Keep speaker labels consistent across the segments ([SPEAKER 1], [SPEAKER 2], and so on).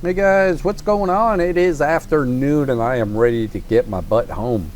[SPEAKER 1] Hey guys, what's going on? It is afternoon and I am ready to get my butt home.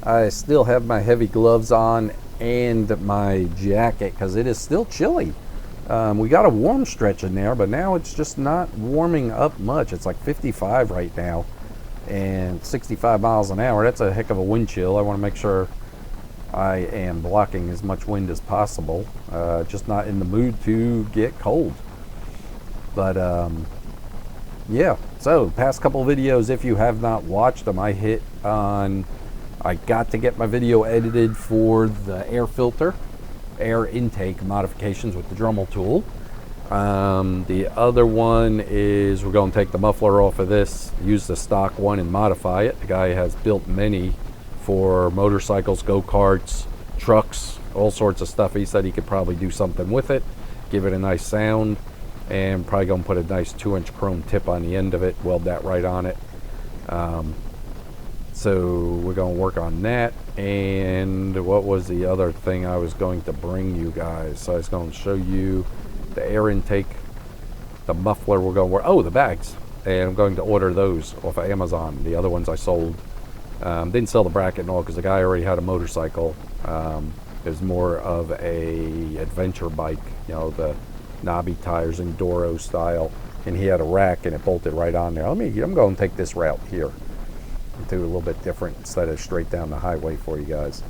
[SPEAKER 1] I still have my heavy gloves on and my jacket because it is still chilly. We got a warm stretch in there, but now it's just not warming up much. It's like 55 right now and 65 miles an hour. That's a heck of a wind chill. I want to make sure I am blocking as much wind as possible. Just not in the mood to get cold. But yeah, so past couple videos, if you have not watched them, I got to get my video edited for the air intake modifications with the Dremel tool. The other one is we're going to take the muffler off of this, use the stock one and modify it. The guy has built many for motorcycles, go-karts, trucks, all sorts of stuff. He said he could probably do something with it, give it a nice sound. And probably going to put a nice 2-inch chrome tip on the end of it, weld that right on it. So we're going to work on that. And what was the other thing I was going to bring you guys? So I was going to show you the air intake, the muffler we're going to work. Oh, the bags. And I'm going to order those off of Amazon. The other ones I sold. Didn't sell the bracket and all because the guy already had a motorcycle. It was more of a adventure bike, you know, the knobby tires, enduro style, and he had a rack and it bolted right on there. I'm going to take this route here, do a little bit different instead of straight down the highway for you guys.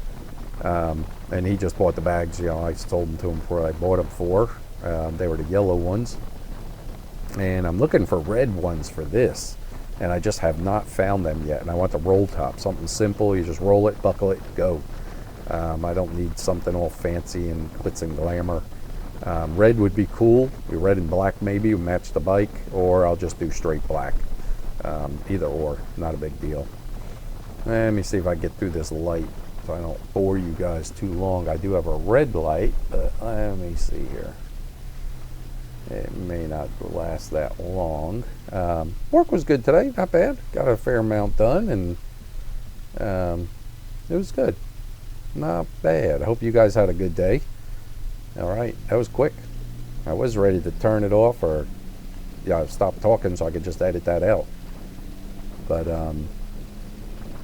[SPEAKER 1] And he just bought the bags. You know, I sold them to him for what I bought them for. They were the yellow ones, and I'm looking for red ones for this, and I just have not found them yet. And I want the roll top, something simple. You just roll it, buckle it, go. I don't need something all fancy and glitz and glamour. Red would be cool. Red and black maybe would match the bike, or I'll just do straight black. Either or, not a big deal. Let me see if I get through this light so I don't bore you guys too long. I do have a red light, but let me see here. It may not last that long. Work was good today, not bad. Got a fair amount done, and it was good. Not bad. I hope you guys had a good day. All right, that was quick. I was ready to turn it off or stop talking so I could just edit that out. But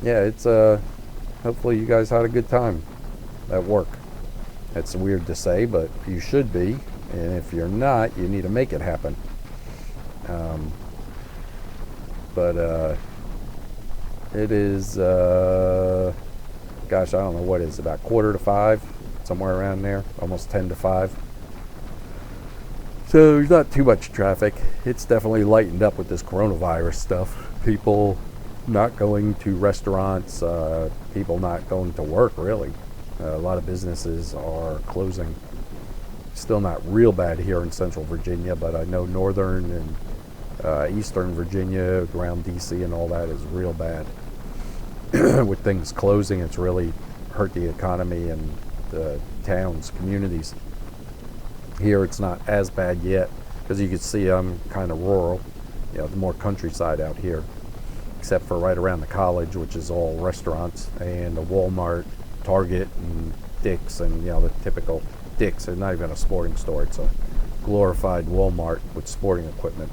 [SPEAKER 1] yeah, it's hopefully you guys had a good time at work. It's weird to say, but you should be, and if you're not, you need to make it happen. But it is gosh, I don't know what it is, about 4:45. Somewhere around there, almost 10 to 5. So there's not too much traffic. It's definitely lightened up with this coronavirus stuff. People not going to restaurants, people not going to work, really. A lot of businesses are closing. Still not real bad here in Central Virginia, but I know Northern and Eastern Virginia, around DC and all that is real bad. With things closing, it's really hurt the economy and the towns, communities. Here it's not as bad yet because you can see I'm kind of rural, you know, the more countryside out here, except for right around the college, which is all restaurants, and a Walmart, Target, and Dick's, and you know, the typical Dick's. It's not even a sporting store, it's a glorified Walmart with sporting equipment.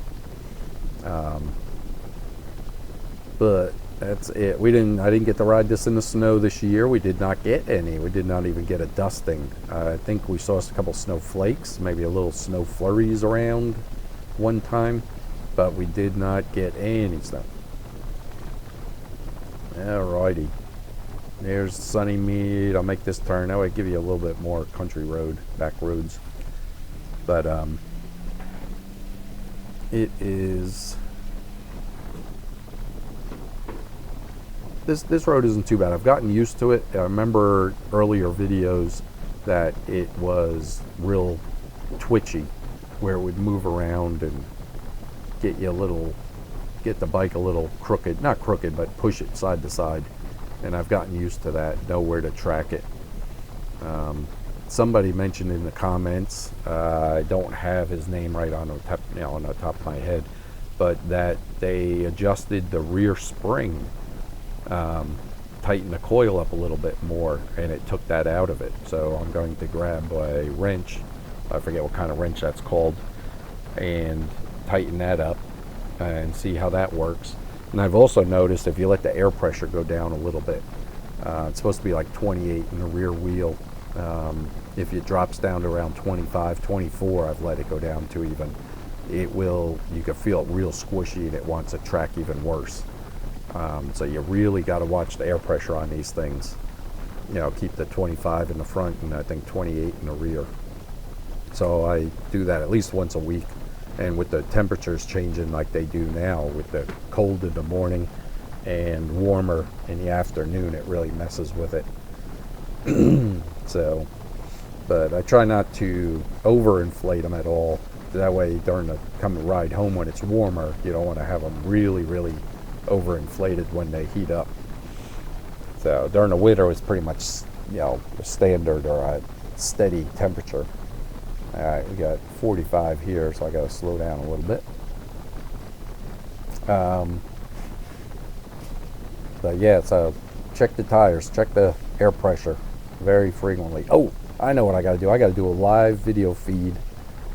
[SPEAKER 1] But that's it. I didn't get to ride this in the snow this year. We did not get any. We did not even get a dusting. I think we saw a couple snowflakes, maybe a little snow flurries around one time, but we did not get any snow. Alrighty. There's Sunnymead. I'll make this turn. That way give you a little bit more country road, back roads. But it is... This road isn't too bad. I've gotten used to it. I remember earlier videos that it was real twitchy, where it would move around and get the bike a little crooked. Not crooked, but push it side to side. And I've gotten used to that, know where to track it. Somebody mentioned in the comments, I don't have his name right on the top of my head, but that they adjusted the rear spring, tightened the coil up a little bit more, and it took that out of it. So I'm going to grab a wrench, I forget what kind of wrench that's called, and tighten that up and see how that works. And I've also noticed if you let the air pressure go down a little bit, it's supposed to be like 28 in the rear wheel. If it drops down to around 25, 24, I've let it go down to even, it will, you can feel it real squishy and it wants to track even worse. So you really got to watch the air pressure on these things. You know, keep the 25 in the front and I think 28 in the rear. So I do that at least once a week. And with the temperatures changing like they do now, with the cold in the morning and warmer in the afternoon, it really messes with it. So, but I try not to overinflate them at all. That way, during the coming ride home when it's warmer, you don't want to have them really, really overinflated when they heat up. So during the winter, it's pretty much, you know, a standard or a steady temperature. All right, we got 45 here, so I got to slow down a little bit. But yeah, so check the tires, check the air pressure very frequently. Oh, I know what I got to do. I got to do a live video feed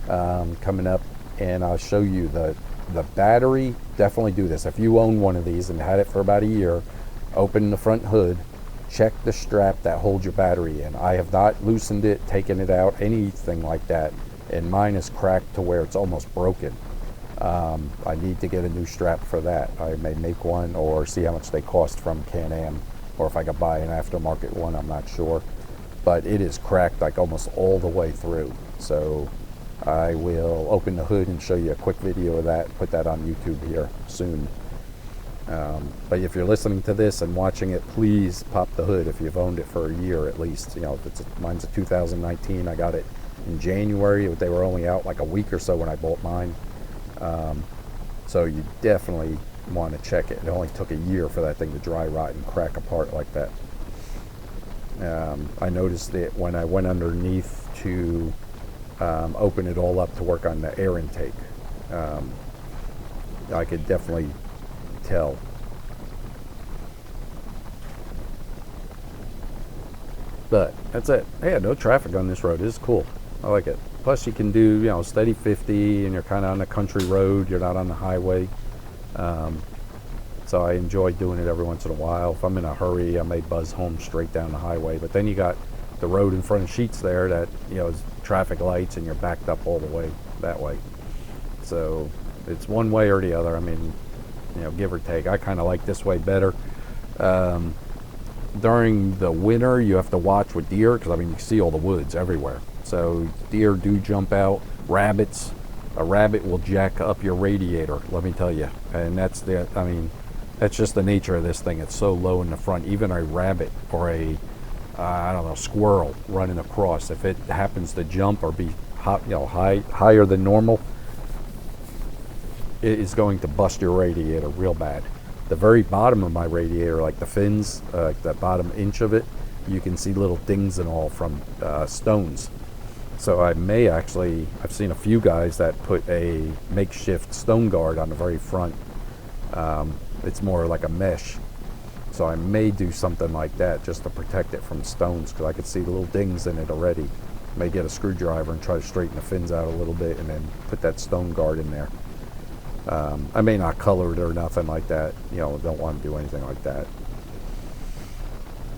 [SPEAKER 1] coming up, and I'll show you the battery. Definitely do this. If you own one of these and had it for about a year, open the front hood, check the strap that holds your battery in. I have not loosened it, taken it out, anything like that, and mine is cracked to where it's almost broken. I need to get a new strap for that. I may make one or see how much they cost from Can-Am, or if I could buy an aftermarket one, I'm not sure. But it is cracked like almost all the way through. So I will open the hood and show you a quick video of that, put that on YouTube here soon. But if you're listening to this and watching it, please pop the hood if you've owned it for a year at least. You know, if mine's a 2019, I got it in January. They were only out like a week or so when I bought mine. So you definitely want to check it. It only took a year for that thing to dry rot and crack apart like that. I noticed it when I went underneath to open it all up to work on the air intake. I could definitely tell. But that's it. Yeah, no traffic on this road. This is cool. I like it. Plus you can do, you know, steady 50 and you're kind of on a country road. You're not on the highway. So I enjoy doing it every once in a while. If I'm in a hurry, I may buzz home straight down the highway. But then you got the road in front of Sheets there that, you know, is traffic lights and you're backed up all the way that way. So it's one way or the other. I mean, you know, give or take. I kind of like this way better. During the winter, you have to watch with deer because, I mean, you see all the woods everywhere. So deer do jump out. Rabbits, a rabbit will jack up your radiator, let me tell you. And that's that's just the nature of this thing. It's so low in the front. Even a rabbit or a, I don't know, squirrel running across, if it happens to jump or be higher than normal, it is going to bust your radiator real bad. The very bottom of my radiator, like the fins, the bottom inch of it, you can see little dings and all from stones. So I may actually, I've seen a few guys that put a makeshift stone guard on the very front. It's more like a mesh. So I may do something like that just to protect it from stones, because I could see the little dings in it already. May get a screwdriver and try to straighten the fins out a little bit and then put that stone guard in there. I may not color it or nothing like that. You know, don't want to do anything like that.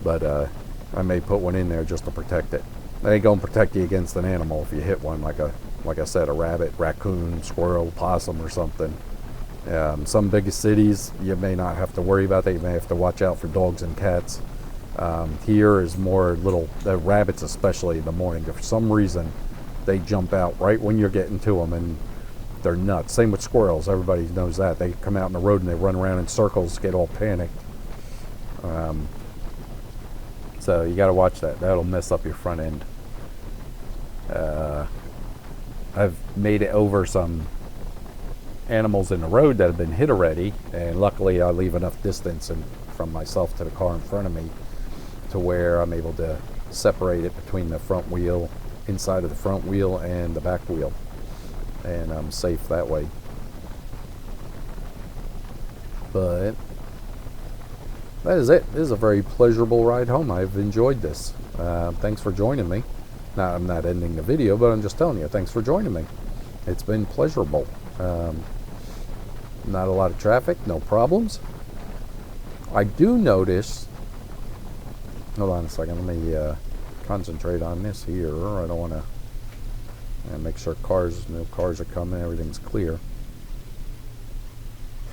[SPEAKER 1] But I may put one in there just to protect it. They ain't gonna protect you against an animal if you hit one, like I said, a rabbit, raccoon, squirrel, possum, or something. Some big cities, you may not have to worry about that. You may have to watch out for dogs and cats. Here is more little, the rabbits especially in the morning. For some reason, they jump out right when you're getting to them, and they're nuts. Same with squirrels. Everybody knows that. They come out in the road and they run around in circles, get all panicked. So you got to watch that. That'll mess up your front end. I've made it over some animals in the road that have been hit already, and luckily I leave enough distance from myself to the car in front of me to where I'm able to separate it between the front wheel, inside of the front wheel, and the back wheel, and I'm safe that way. But that is it. This is a very pleasurable ride home. I've enjoyed this. Thanks for joining me. Now, I'm not ending the video, but I'm just telling you, thanks for joining me. It's been pleasurable. Not a lot of traffic, no problems. I do notice, hold on a second, let me concentrate on this here. I don't want to make sure no cars are coming, everything's clear.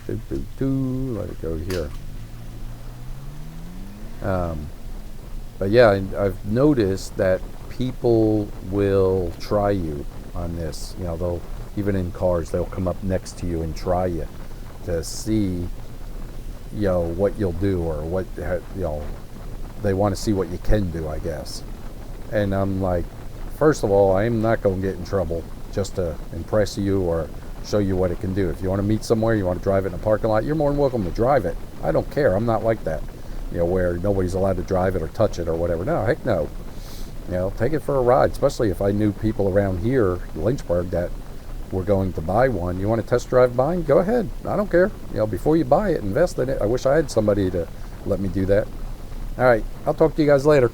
[SPEAKER 1] Let it go here. But yeah, I've noticed that people will try you on this. You know, they'll, even in cars, they'll come up next to you and try you to see, you know, what you'll do, or what, you know, they want to see what you can do, I guess. And I'm like, first of all, I'm not going to get in trouble just to impress you or show you what it can do. If you want to meet somewhere, you want to drive it in a parking lot, you're more than welcome to drive it. I don't care. I'm not like that, you know, where nobody's allowed to drive it or touch it or whatever. No, heck no. You know, take it for a ride, especially if I knew people around here, Lynchburg, that were going to buy one. You want to test drive mine? Go ahead. I don't care. You know, before you buy it, invest in it. I wish I had somebody to let me do that. All right. I'll talk to you guys later.